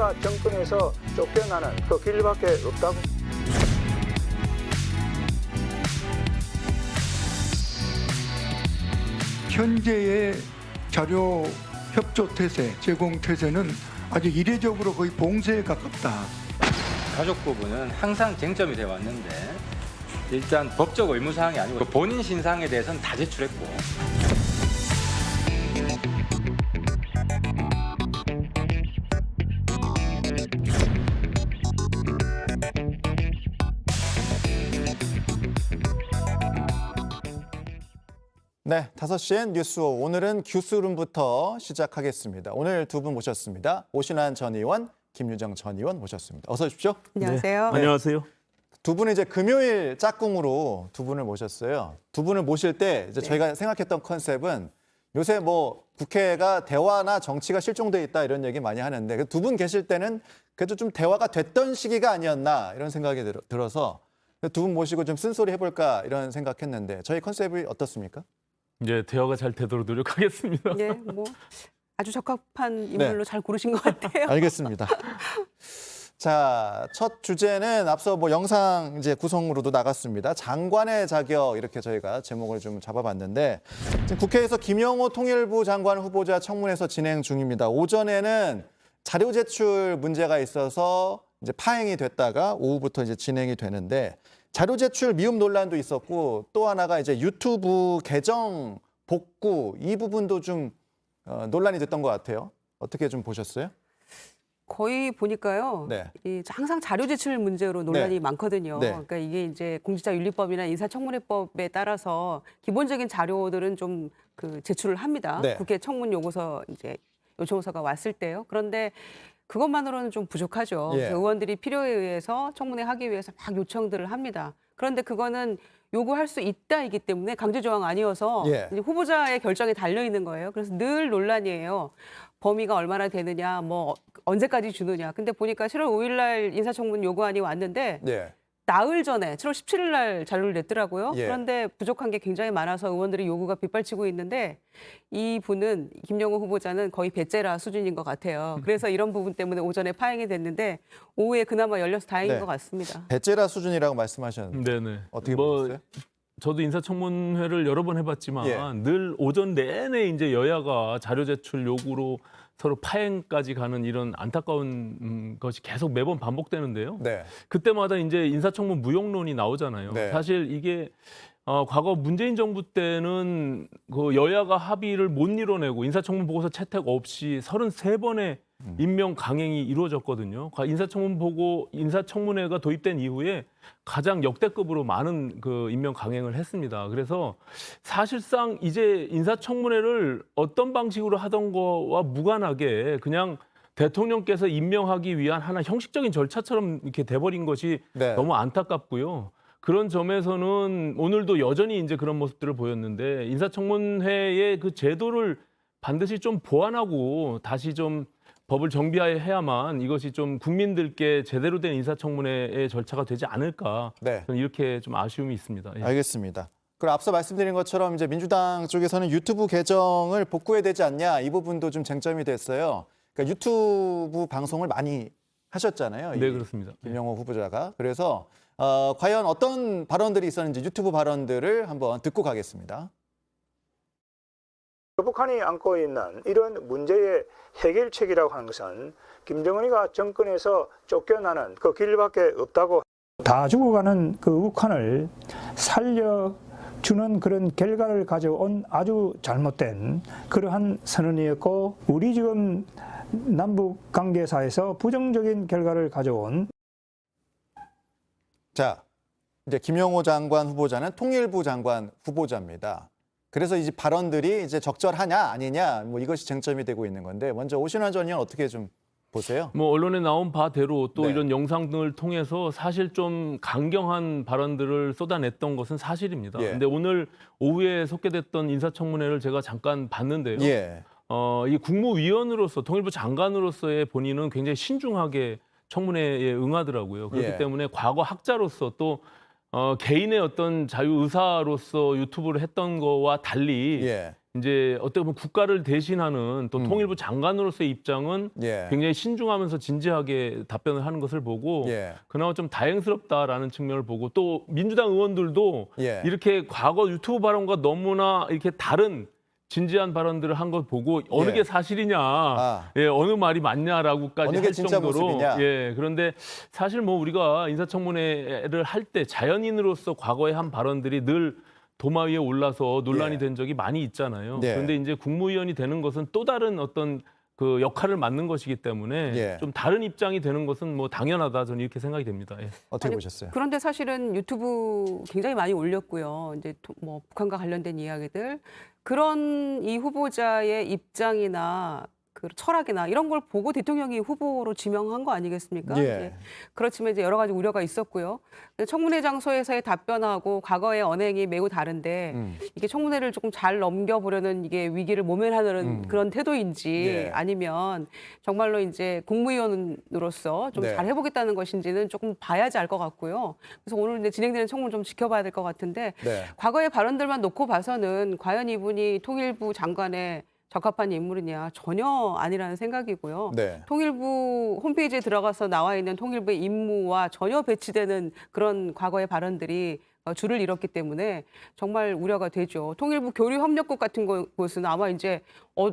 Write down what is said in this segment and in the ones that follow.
김정은이가 정권에서 쫓겨나는 그 길밖에 없다고. 현재의 자료 협조 태세, 제공 태세는 아주 이례적으로 거의 봉쇄에 가깝다. 가족 부분은 항상 쟁점이 되어 왔는데 일단 법적 의무사항이 아니고 본인 신상에 대해서는 다 제출했고. 네, 5시엔 뉴스오. 오늘은 뉴스룸부터 시작하겠습니다. 오늘 두 분 모셨습니다. 오신환 전 의원, 김유정 전 의원 모셨습니다. 어서 오십시오. 안녕하세요. 네. 안녕하세요. 두 분은 이제 금요일 짝꿍으로 두 분을 모셨어요. 두 분을 모실 때 이제 저희가 생각했던 컨셉은 요새 뭐 국회가 대화나 정치가 실종돼 있다 이런 얘기 많이 하는데 두 분 계실 때는 그래도 좀 대화가 됐던 시기가 아니었나 이런 생각이 들어서 두 분 모시고 좀 쓴소리 해볼까 이런 생각했는데 저희 컨셉이 어떻습니까? 이제 대화가 잘 되도록 노력하겠습니다. 네, 뭐 아주 적합한 인물로 잘 고르신 것 같아요. 알겠습니다. 자, 첫 주제는 앞서 뭐 영상 이제 구성으로도 나갔습니다. 장관의 자격 이렇게 저희가 제목을 좀 잡아봤는데 지금 국회에서 김영호 통일부 장관 후보자 청문회에서 진행 중입니다. 오전에는 자료 제출 문제가 있어서 이제 파행이 됐다가 오후부터 이제 진행이 되는데 자료 제출 미흡 논란도 있었고 또 하나가 이제 유튜브 계정 복구 이 부분도 좀 논란이 됐던 것 같아요. 어떻게 좀 보셨어요? 거의 보니까요. 네. 이 항상 자료 제출 문제로 논란이 네. 많거든요. 네. 그러니까 이게 이제 공직자윤리법이나 인사청문회법에 따라서 기본적인 자료들은 좀 그 제출을 합니다. 네. 국회 청문 요구서 이제 요청서가 왔을 때요. 그런데 그것만으로는 좀 부족하죠. 예. 의원들이 필요에 의해서 청문회 하기 위해서 막 요청들을 합니다. 그런데 그거는 요구할 수 있다이기 때문에 강제 조항 아니어서 예. 이제 후보자의 결정에 달려 있는 거예요. 그래서 늘 논란이에요. 범위가 얼마나 되느냐, 뭐 언제까지 주느냐. 근데 보니까 7월 5일 날 인사청문 요구안이 왔는데 네. 나흘 전에 7월 17일 날 자료를 냈더라고요. 예. 그런데 부족한 게 굉장히 많아서 의원들이 요구가 빗발치고 있는데 이 분은 김영호 후보자는 거의 배째라 수준인 것 같아요. 그래서 이런 부분 때문에 오전에 파행이 됐는데 오후에 그나마 열려서 다행인 네. 것 같습니다. 배째라 수준이라고 말씀하셨는데 네네. 어떻게 뭐 보셨어요? 저도 인사청문회를 여러 번 해봤지만 예. 늘 오전 내내 이제 여야가 자료 제출 요구로 서로 파행까지 가는 이런 안타까운 것이 계속 매번 반복되는데요. 네. 그때마다 이제 인사청문 무용론이 나오잖아요. 네. 사실 이게 과거 문재인 정부 때는 그 여야가 합의를 못 이뤄내고 인사청문 보고서 채택 없이 33번의 임명 강행이 이루어졌거든요. 인사청문회가 도입된 이후에 가장 역대급으로 많은 그 임명 강행을 했습니다. 그래서 사실상 이제 인사청문회를 어떤 방식으로 하던 거와 무관하게 그냥 대통령께서 임명하기 위한 하나 형식적인 절차처럼 이렇게 돼버린 것이 네. 너무 안타깝고요. 그런 점에서는 오늘도 여전히 이제 그런 모습들을 보였는데 인사청문회의 그 제도를 반드시 좀 보완하고 다시 좀 법을 정비해야만 이것이 좀 국민들께 제대로 된 인사청문회의 절차가 되지 않을까. 네. 저는 이렇게 좀 아쉬움이 있습니다. 예. 알겠습니다. 그리고 앞서 말씀드린 것처럼 이제 민주당 쪽에서는 유튜브 계정을 복구해야 되지 않냐 이 부분도 좀 쟁점이 됐어요. 그러니까 유튜브 방송을 많이 하셨잖아요. 네, 이 그렇습니다. 김영호 후보자가. 그래서 과연 어떤 발언들이 있었는지 유튜브 발언들을 한번 듣고 가겠습니다. 북한이 안고 있는 이런 문제의 해결책이라고 하는 것은 김정은이가 정권에서 쫓겨나는 그 길밖에 없다고. 다 죽어가는 그 북한을 살려주는 그런 결과를 가져온 아주 잘못된 그러한 선언이었고 우리 지금 남북 관계사에서 부정적인 결과를 가져온 자, 이제 김영호 장관 후보자는 통일부 장관 후보자입니다. 그래서 이제 발언들이 이제 적절하냐 아니냐 뭐 이것이 쟁점이 되고 있는 건데 먼저 오신환 전 의원 어떻게 좀 보세요? 뭐 언론에 나온 바대로 또 네. 이런 영상 등을 통해서 사실 좀 강경한 발언들을 쏟아냈던 것은 사실입니다. 예. 근데 오늘 오후에 속개됐던 인사청문회를 제가 잠깐 봤는데요. 예. 이 국무위원으로서 통일부 장관으로서의 본인은 굉장히 신중하게 청문회에 응하더라고요. 그렇기 예. 때문에 과거 학자로서 또 개인의 어떤 자유 의사로서 유튜브를 했던 거와 달리 예. 이제 어떻게 보면 국가를 대신하는 또 통일부 장관으로서의 입장은 예. 굉장히 신중하면서 진지하게 답변을 하는 것을 보고 예. 그나마 좀 다행스럽다라는 측면을 보고 또 민주당 의원들도 예. 이렇게 과거 유튜브 발언과 너무나 이렇게 다른 진지한 발언들을 한 걸 보고 어느 예. 게 사실이냐, 예, 어느 말이 맞냐라고까지 어느 게 할 진짜 정도로, 모습이냐. 예, 그런데 사실 뭐 우리가 인사청문회를 할 때 자연인으로서 과거에 한 발언들이 늘 도마 위에 올라서 논란이 예. 된 적이 많이 있잖아요. 네. 그런데 이제 국무위원이 되는 것은 또 다른 어떤 그 역할을 맡는 것이기 때문에 예. 좀 다른 입장이 되는 것은 뭐 당연하다 저는 이렇게 생각이 됩니다. 예. 어떻게 아니, 보셨어요? 그런데 사실은 유튜브 굉장히 많이 올렸고요. 이제 뭐 북한과 관련된 이야기들 그런 이 후보자의 입장이나 그 철학이나 이런 걸 보고 대통령이 후보로 지명한 거 아니겠습니까? 예. 그렇지만 이제 여러 가지 우려가 있었고요. 청문회 장소에서의 답변하고 과거의 언행이 매우 다른데 이게 청문회를 조금 잘 넘겨보려는 이게 위기를 모면하는 그런 태도인지 예. 아니면 정말로 이제 국무위원으로서 좀 네. 잘 해보겠다는 것인지는 조금 봐야지 알 것 같고요. 그래서 오늘 이제 진행되는 청문 좀 지켜봐야 될 것 같은데 네. 과거의 발언들만 놓고 봐서는 과연 이분이 통일부 장관의 적합한 인물이냐 전혀 아니라는 생각이고요. 네. 통일부 홈페이지에 들어가서 나와 있는 통일부의 임무와 전혀 배치되는 그런 과거의 발언들이 줄을 잃었기 때문에 정말 우려가 되죠. 통일부 교류협력국 같은 곳은 아마 이제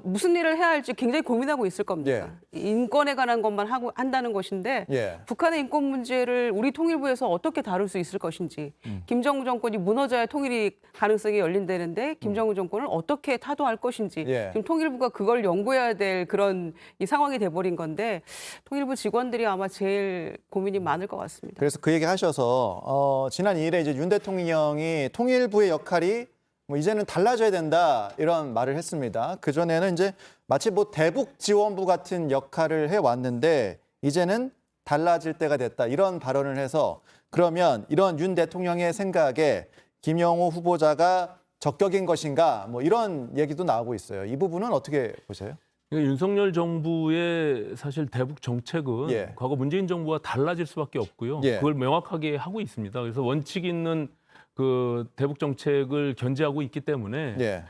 무슨 일을 해야 할지 굉장히 고민하고 있을 겁니다. 인권에 관한 것만 한다는 것인데 예. 북한의 인권 문제를 우리 통일부에서 어떻게 다룰 수 있을 것인지 김정은 정권이 무너져야 통일이 가능성이 열린다는데 김정은 정권을 어떻게 타도할 것인지 예. 지금 통일부가 그걸 연구해야 될 그런 이 상황이 돼버린 건데 통일부 직원들이 아마 제일 고민이 많을 것 같습니다. 그래서 그 얘기 하셔서 지난 2일에 이제 윤 대통령이 통일부의 역할이 뭐 이제는 달라져야 된다 이런 말을 했습니다. 그 전에는 이제 마치 뭐 대북 지원부 같은 역할을 해 왔는데 이제는 달라질 때가 됐다 이런 발언을 해서 그러면 이런 윤 대통령의 생각에 김영호 후보자가 적격인 것인가 뭐 이런 얘기도 나오고 있어요. 이 부분은 어떻게 보세요? 그러니까 윤석열 정부의 사실 대북 정책은 예. 과거 문재인 정부와 달라질 수밖에 없고요. 예. 그걸 명확하게 하고 있습니다. 그래서 원칙 있는 그 대북 정책을 견지하고 있기 때문에 예.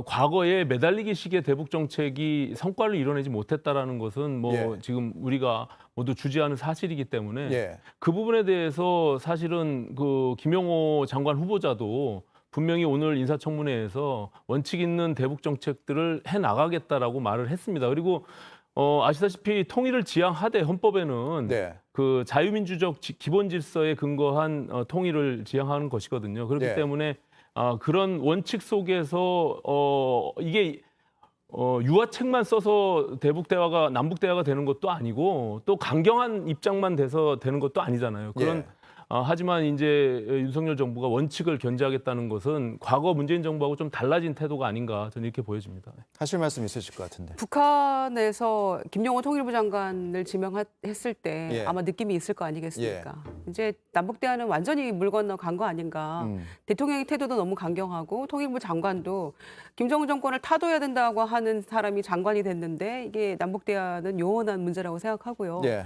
과거에 매달리기식의 대북 정책이 성과를 이뤄내지 못했다라는 것은 뭐 예. 지금 우리가 모두 주지하는 사실이기 때문에 예. 그 부분에 대해서 사실은 그 김영호 장관 후보자도 분명히 오늘 인사청문회에서 원칙 있는 대북 정책들을 해 나가겠다라고 말을 했습니다. 그리고 아시다시피 통일을 지향하되 헌법에는 네. 그 자유민주적 기본 질서에 근거한 통일을 지향하는 것이거든요. 그렇기 네. 때문에 그런 원칙 속에서 이게 유화책만 써서 대북 대화가 남북 대화가 되는 것도 아니고 또 강경한 입장만 돼서 되는 것도 아니잖아요. 그런 예. 하지만 이제 윤석열 정부가 원칙을 견지하겠다는 것은 과거 문재인 정부하고 좀 달라진 태도가 아닌가 저는 이렇게 보여집니다. 하실 말씀 있으실 것 같은데. 북한에서 김영호 통일부 장관을 지명했을 때 예. 아마 느낌이 있을 거 아니겠습니까? 이제 남북 대화는 완전히 물 건너 간 거 아닌가. 대통령의 태도도 너무 강경하고 통일부 장관도 김정은 정권을 타도해야 된다고 하는 사람이 장관이 됐는데 이게 남북 대화는 요원한 문제라고 생각하고요. 예.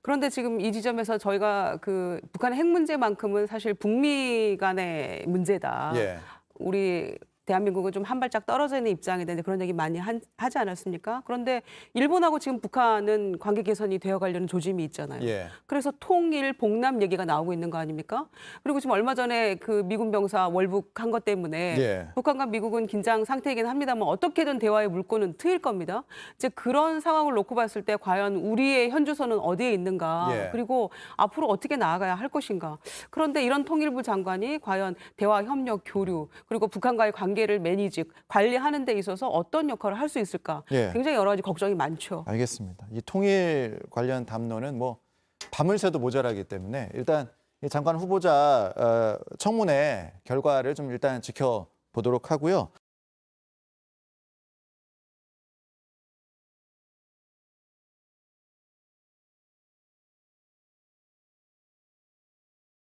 그런데 지금 이 지점에서 저희가 그 북한의 핵 문제만큼은 사실 북미 간의 문제다. 예. 우리 대한민국은 좀 한 발짝 떨어져 있는 입장이 되는데 그런 얘기 많이 하지 않았습니까? 그런데 일본하고 지금 북한은 관계 개선이 되어가려는 조짐이 있잖아요. 예. 그래서 통일, 봉남 얘기가 나오고 있는 거 아닙니까? 그리고 지금 얼마 전에 그 미군 병사 월북한 것 때문에 예. 북한과 미국은 긴장 상태이긴 합니다만 어떻게든 대화의 물꼬는 트일 겁니다. 이제 그런 상황을 놓고 봤을 때 과연 우리의 현주소는 어디에 있는가? 예. 그리고 앞으로 어떻게 나아가야 할 것인가? 그런데 이런 통일부 장관이 과연 대화, 협력, 교류 그리고 북한과의 관계를 매니지, 관리하는 데 있어서 어떤 역할을 할 수 있을까? 예. 굉장히 여러 가지 걱정이 많죠. 알겠습니다. 이 통일 관련 담론은 뭐 밤을 새도 모자라기 때문에 일단 이 장관 후보자 청문회 결과를 좀 일단 지켜보도록 하고요.